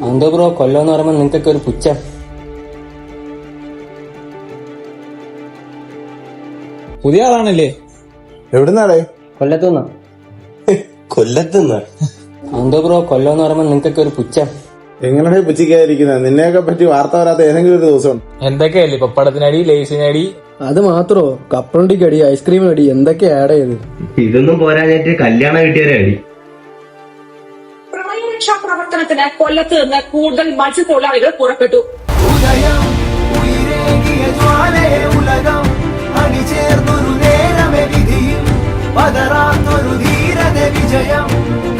എന്തോ ബ്രോ കൊല്ലം പറയുമ്പോ നിങ്ങൾക്കൊക്കെ ഒരു പുച്ഛം. പുതിയ ആളാണല്ലേ? എവിടുന്നാടേ? കൊല്ലത്തുനിന്ന്. കൊല്ലത്തുനിന്ന്? എന്തോ ബ്രോ കൊല്ലം പറയുമ്പോ നിങ്ങൾക്കൊക്കെ ഒരു പുച്ഛം. എങ്ങനെയാണ് പുച്ഛിക്കാതിരിക്കുന്നത്? നിന്നെയൊക്കെ പറ്റി വാർത്ത വരാത്ത ഏതെങ്കിലും ഒരു ദിവസം എന്തൊക്കെയല്ലേ പപ്പടത്തിനടി, ലേസിനടി. അത് മാത്രോ, കപ്പലണ്ടിക്കടി, ഐസ്ക്രീമിനടി, എന്തൊക്കെ ആഡ് ചെയ്ത്. ഇതൊന്നും പോരാഞ്ഞിട്ട് കല്യാണം കിട്ടിയവരെ അടി. പ്രളയരക്ഷാ പ്രവർത്തനത്തിന് കൊല്ലത്ത് നിന്ന് കൂടുതൽ മത്സ്യത്തൊഴിലാളികൾ പുറപ്പെട്ടു. വിജയം